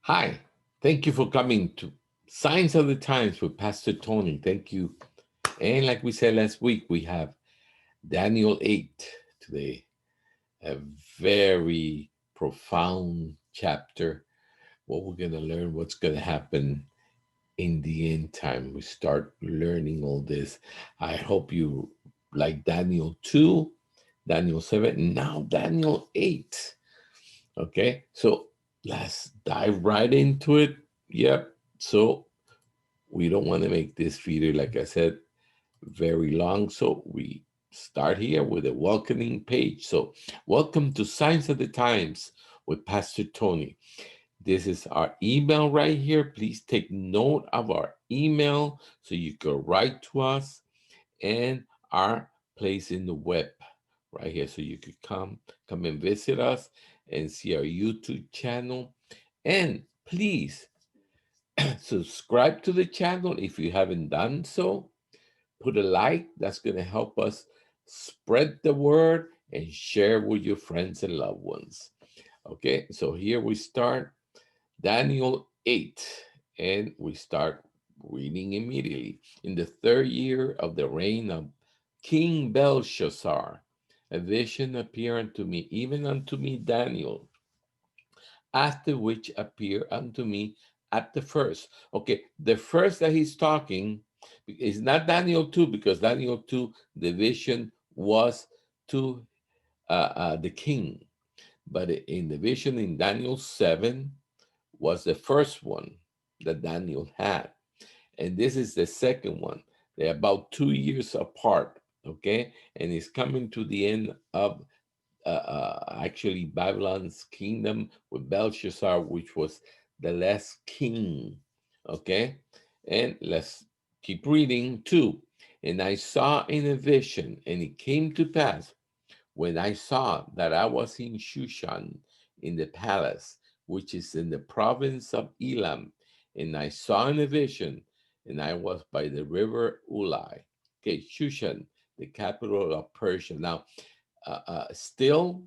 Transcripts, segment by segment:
Hi, thank you for coming to Signs of the Times with Pastor Tony. Thank you. And like we said last week, we have Daniel 8 today, a very profound chapter. What we're going to learn, what's going to happen in the end time. We start learning all this. I hope you like Daniel 2, Daniel 7, and now Daniel 8. Okay, so let's dive right into it. Yep. So we don't want to make this video, like I said, very long. So we start here with a welcoming page. So welcome to Signs of the Times with Pastor Tony. This is our email right here. Please take note of our email so you can write to us, and our place in the web right here. So you could come and visit us and see our YouTube channel. And please subscribe to the channel if you haven't done so. Put a like, that's going to help us spread the word and share with your friends and loved ones. Okay, so here we start Daniel 8, and we start reading immediately. In the third year of the reign of King Belshazzar, a vision appeared unto me, even unto me, Daniel, after which appeared unto me at the first. Okay, the first that he's talking is not Daniel 2, because Daniel 2, the vision was to the king. But in the vision in Daniel 7 was the first one that Daniel had. And this is the second one. They're about 2 years apart, okay? And it's coming to the end of actually Babylon's kingdom with Belshazzar, which was the last king. Okay, and let's keep reading too. And I saw in a vision, and it came to pass when I saw that I was in Shushan in the palace, which is in the province of Elam, and I saw in a vision, and I was by the river Ulai. Okay, Shushan, the capital of Persia. Now, still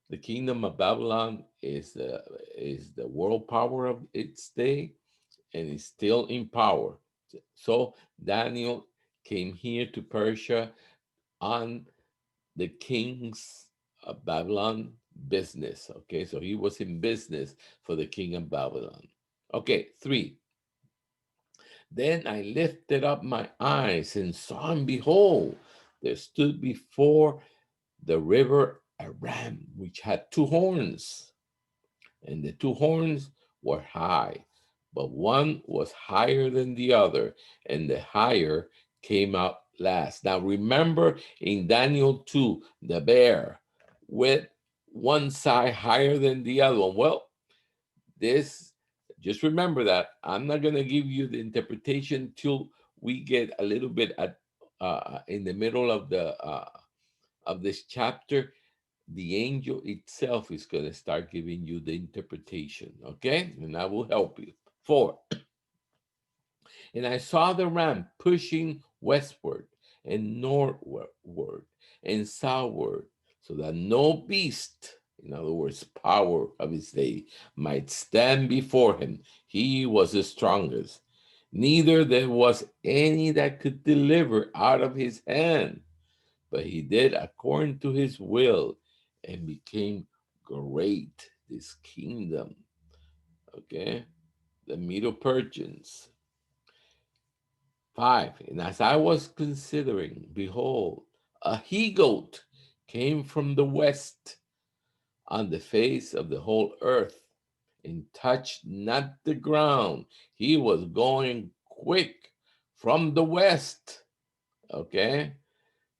the kingdom of Babylon is the world power of its day, and is still in power. So Daniel came here to Persia on the king's of Babylon business. Okay, so he was in business for the king of Babylon. Okay, 3. Then I lifted up my eyes and saw, and behold, there stood before the river a ram which had two horns, and the two horns were high, but one was higher than the other, and the higher came out last. Now remember in Daniel 2, the bear with one side higher than the other one. Well, this, just remember that. I'm not going to give you the interpretation till we get a little bit in the middle of this chapter. The angel itself is going to start giving you the interpretation, okay? And I will help you. 4. And I saw the ram pushing westward and northward and southward, so that no beast, in other words, power of his day, might stand before him. He was the strongest. Neither there was any that could deliver out of his hand, but he did according to his will and became great, this kingdom. Okay, the Medo Persians. 5. And as I was considering, behold, a he goat came from the west on the face of the whole earth and touched not the ground. He was going quick from the west. Okay,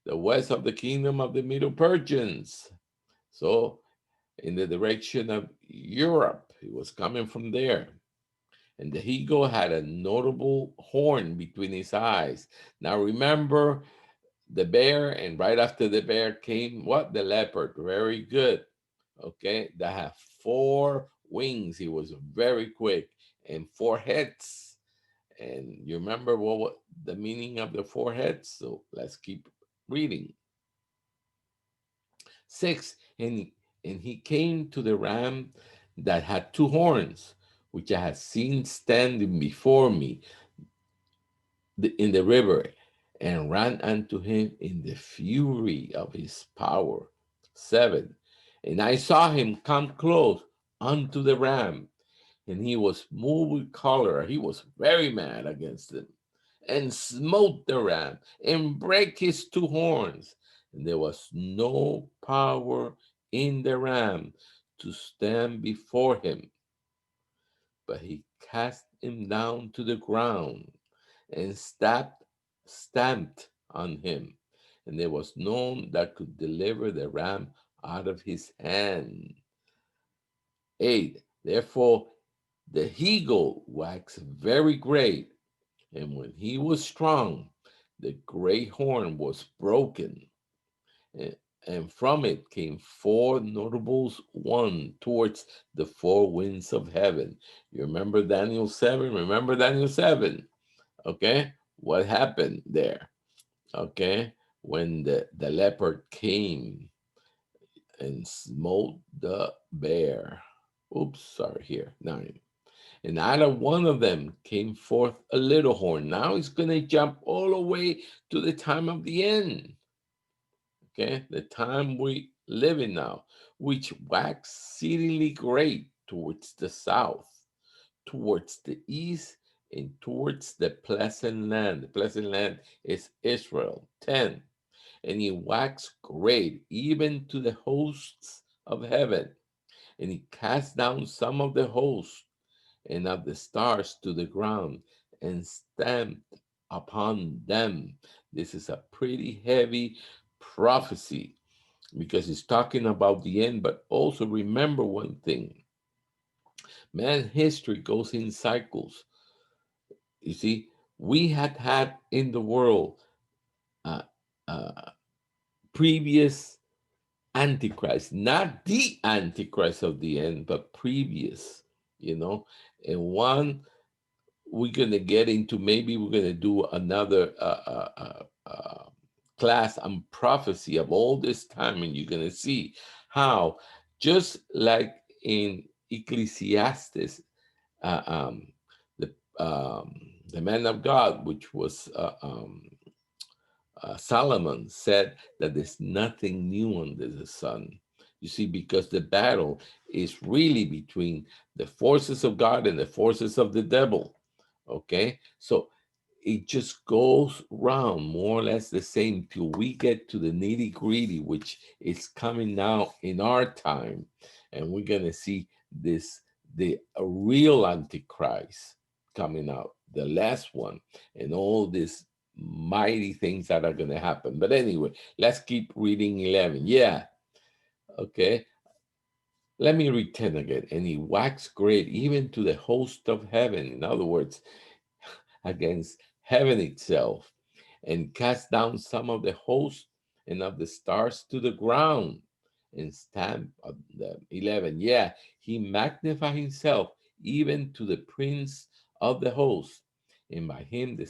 the west of the kingdom of the Medo Persians. So, in the direction of Europe, he was coming from there. And the eagle had a notable horn between his eyes. Now, remember the bear, and right after the bear came what? The leopard. Very good. Okay, that had 4 wings. He was very quick, and 4 heads. And you remember what the meaning of the 4 heads? So let's keep reading. 6. And he came to the ram that had 2 horns, which I had seen standing before me in the river, and ran unto him in the fury of his power. 7. And I saw him come close unto the ram, and he was moved with choler. He was very mad against him, and smote the ram, and brake his two horns. And there was no power in the ram to stand before him, but he cast him down to the ground and stamped on him. And there was none that could deliver the ram out of his hand. 8. Therefore the he-goat waxed very great, and when he was strong, the great horn was broken, and, and from it came four notables, one towards the four winds of heaven. You remember Daniel 7? Remember Daniel 7? Okay? What happened there? Okay? When the leopard came and smote the bear. Oops, sorry, here, 9. And out of one of them came forth a little horn. Now he's going to jump all the way to the time of the end. Okay, the time we live in now, which waxed exceedingly great towards the south, towards the east, and towards the pleasant land. The pleasant land is Israel. 10. And he waxed great even to the hosts of heaven, and he cast down some of the hosts and of the stars to the ground, and stamped upon them. This is a pretty heavy prophecy because it's talking about the end, but also remember one thing: man history goes in cycles. You see, we had in the world uh, uh, previous antichrist, not the antichrist of the end, but previous, you know, and one we're going to get into, maybe we're going to do another class on prophecy of all this time, and you're going to see how, just like in Ecclesiastes, uh, um, the um, the man of God, which was Solomon, said that there's nothing new under the sun. You see, because the battle is really between the forces of God and the forces of the devil. Okay, so it just goes round more or less the same till we get to the nitty gritty, which is coming now in our time, and we're gonna see this the real antichrist coming out, the last one, and all these mighty things that are gonna happen. But anyway, let's keep reading 11. Yeah, okay. Let me read 10 again. And he waxed great even to the host of heaven. In other words, against heaven itself, and cast down some of the hosts and of the stars to the ground, and stamped on them. 11. Yeah, he magnified himself even to the prince of the host, and by him the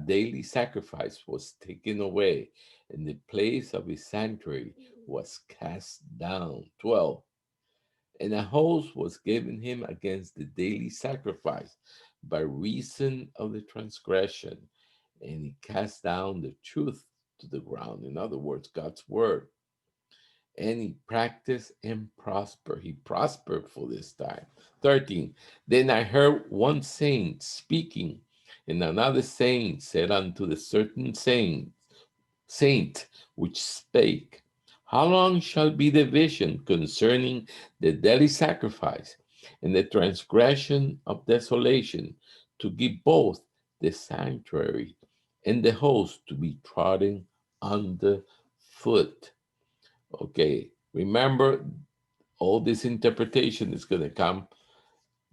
daily sacrifice was taken away, and the place of his sanctuary was cast down. 12. And a host was given him against the daily sacrifice by reason of the transgression, and he cast down the truth to the ground. In other words, God's word. And he practiced and prospered. He prospered for this time. 13. Then I heard one saint speaking, and another saint said unto the certain saint which spake, how long shall be the vision concerning the daily sacrifice and the transgression of desolation, to give both the sanctuary and the host to be trodden under foot? Okay, remember, all this interpretation is going to come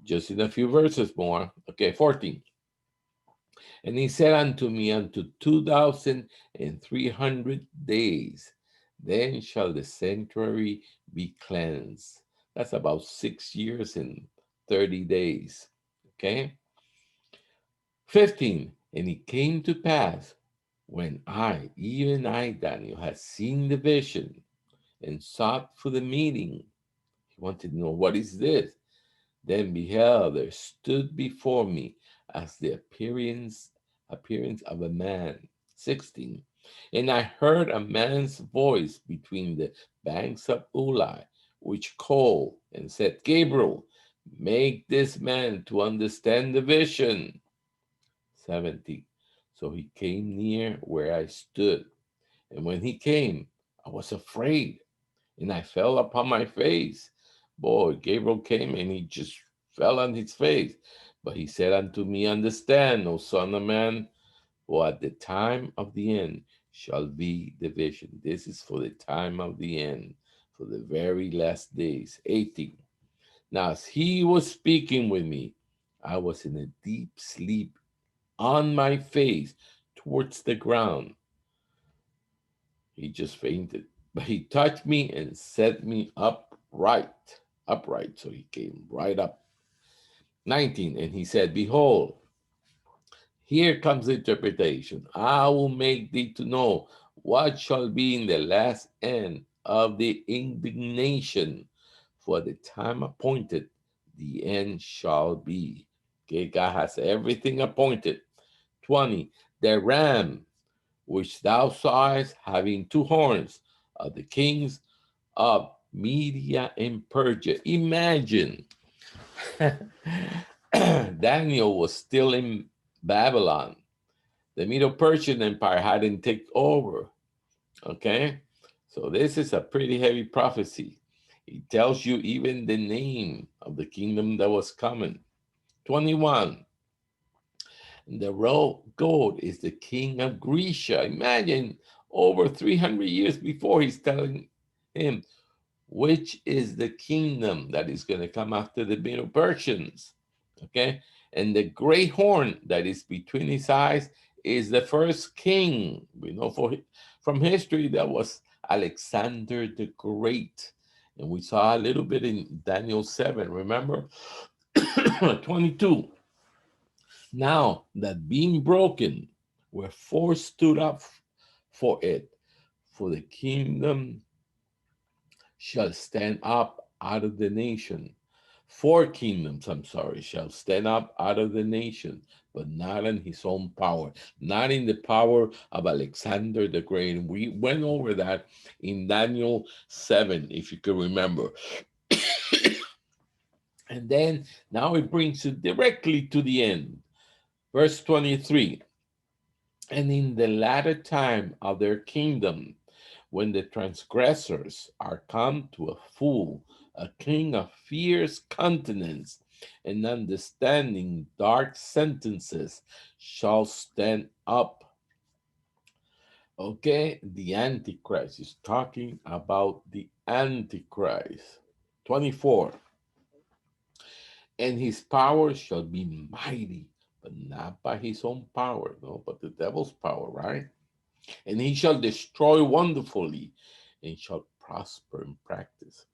just in a few verses more. Okay, 14. And he said unto me, unto 2,300 days, then shall the sanctuary be cleansed. That's about 6 years and 30 days. Okay. 15. And it came to pass when I, even I, Daniel, had seen the vision and sought for the meaning. He wanted to know, what is this? Then beheld, there stood before me as the appearance of a man. 16. And I heard a man's voice between the banks of Ulai, which called and said, Gabriel, make this man to understand the vision. 70. So he came near where I stood. And when he came, I was afraid and I fell upon my face. Boy, Gabriel came and he just fell on his face. But he said unto me, Understand, O son of man, for at the time of the end shall be the vision. This is for the time of the end, for the very last days. 18. Now, as he was speaking with me, I was in a deep sleep on my face towards the ground. He just fainted. But he touched me and set me upright. So he came right up. 19. And he said, Behold, here comes the interpretation. I will make thee to know what shall be in the last end of the indignation. For the time appointed, the end shall be. Okay, God has everything appointed. 20. The ram which thou sawest having two horns of the kings of Media and Persia. Imagine Daniel was still in Babylon. The Medo Persian Empire hadn't taken over. Okay? So this is a pretty heavy prophecy. It tells you even the name of the kingdom that was coming. 21. The road goat is the king of Grecia. Imagine over 300 years before he's telling him which is the kingdom that is going to come after the Medo Persians. Okay? And the great horn that is between his eyes is the first king. We know from history that was Alexander the Great. And we saw a little bit in Daniel 7, remember? 22. Now that being broken, wherefore stood up for it, for the kingdom shall stand up out of the nation. Four kingdoms, I'm sorry, shall stand up out of the nation, but not in his own power, not in the power of Alexander the Great. And we went over that in Daniel 7, if you can remember. And then now it brings it directly to the end. Verse 23. And in the latter time of their kingdom, when the transgressors are come to a full, a king of fierce countenance and understanding dark sentences shall stand up. Okay, the Antichrist is talking about the Antichrist. 24. And his power shall be mighty, but not by his own power, no, but the devil's power, right? And he shall destroy wonderfully and shall prosper in practice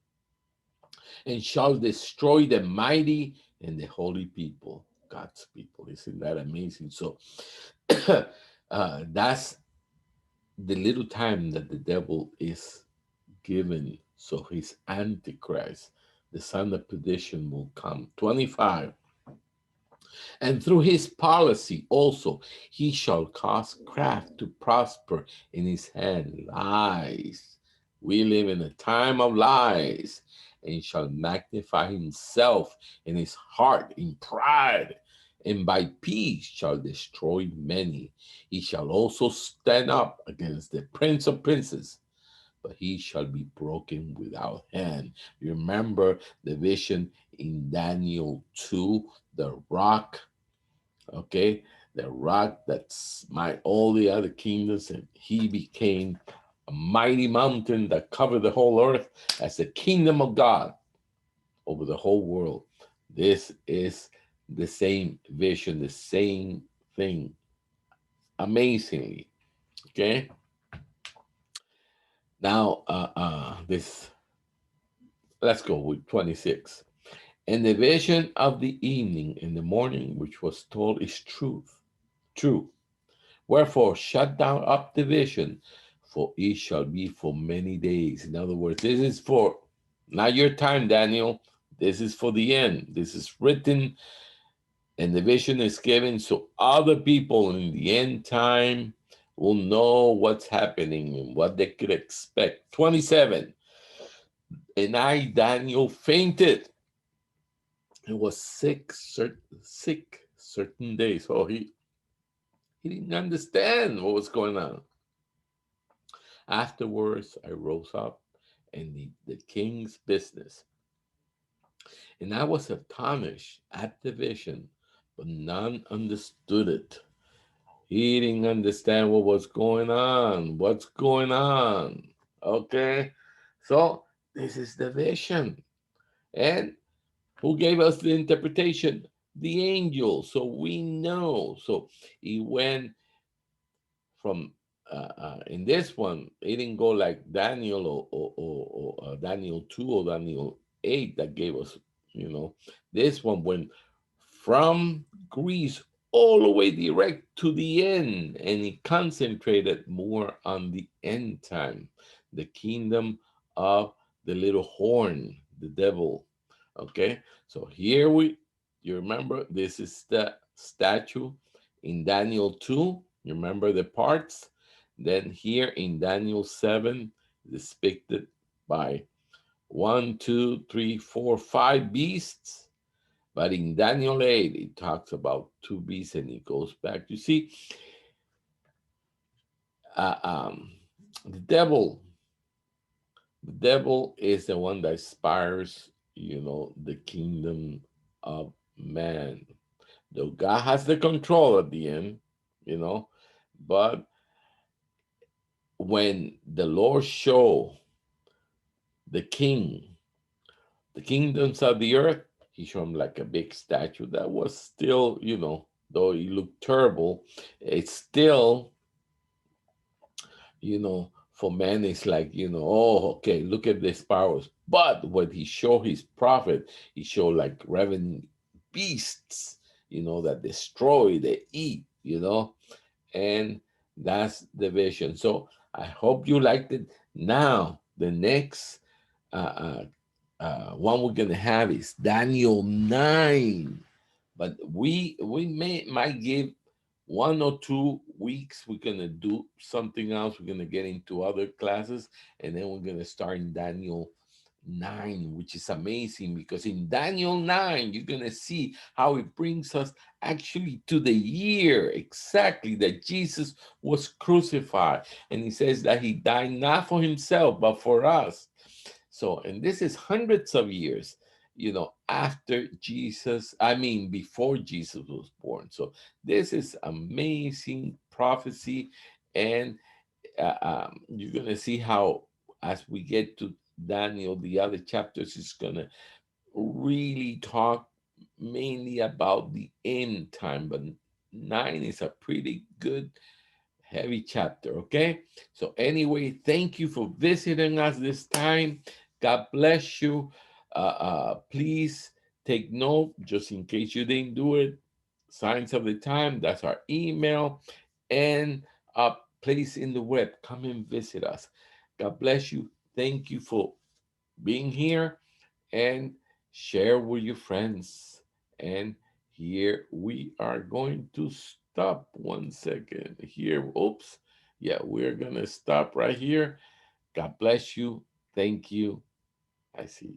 and shall destroy the mighty and the holy people, God's people. Isn't that amazing? So that's the little time that the devil is given. So his antichrist, the son of perdition, will come. 25. And through his policy also he shall cause craft to prosper in his hand. Lies. We live in a time of lies. And he shall magnify himself in his heart in pride, and by peace shall destroy many. He shall also stand up against the prince of princes, but he shall be broken without hand. Remember the vision in Daniel 2, the rock, okay? The rock that smite all the other kingdoms, and he became a mighty mountain that covered the whole earth as the kingdom of God over the whole world. This is the same vision, the same thing, amazingly, okay? Now, this, let's go with 26. And the vision of the evening and the morning which was told is true. Wherefore, shut down up the vision, for it shall be for many days. In other words, this is for not your time, Daniel. This is for the end. This is written, and the vision is given so other people in the end time will know what's happening and what they could expect. 27. And I, Daniel, fainted. It was sick certain days. So he didn't understand what was going on. Afterwards, I rose up and the king's business. And I was astonished at the vision, but none understood it. He didn't understand what was going on. What's going on? Okay. So this is the vision. And who gave us the interpretation? The angel. So we know. So he went from in this one, it didn't go like Daniel or Daniel 2 or Daniel 8 that gave us, you know, this one went from Greece all the way direct to the end, and he concentrated more on the end time, the kingdom of the little horn, the devil. Okay, so here you remember, this is the statue in Daniel 2. You remember the parts? Then here in Daniel 7, depicted by one, two, three, four, five beasts. But in Daniel 8, it talks about two beasts and it goes back. You see, uh, um, the devil, the devil is the one that inspires, the kingdom of man. Though God has the control at the end, you know, but when the Lord show the king the kingdoms of the earth, he showed him like a big statue that was still, though he looked terrible, it's still, for man, it's like, oh, okay, look at these powers. But when he showed his prophet, he showed like ravening beasts, that destroy, they eat, and that's the vision. So I hope you liked it. Now, the next one we're gonna have is Daniel 9. But we might give 1 or 2 weeks. We're gonna do something else. We're gonna get into other classes, and then we're gonna start in Daniel 9, which is amazing because in Daniel 9, you're gonna see how it brings us actually to the year exactly that Jesus was crucified. And he says that he died not for himself, but for us. So, and this is hundreds of years, after Jesus, I mean, before Jesus was born. So, this is amazing prophecy. And you're going to see how, as we get to Daniel, the other chapters is going to really talk mainly about the end time. But 9 is a pretty good heavy chapter. Okay, so anyway, thank you for visiting us this time. God bless you. Please take note, just in case you didn't do it. Signs of the time, that's our email, and a place in the web. Come and visit us. God bless you. Thank you for being here, and share with your friends. And here we are going to stop 1 second here. Oops. Yeah, we're going to stop right here. God bless you. Thank you. I see.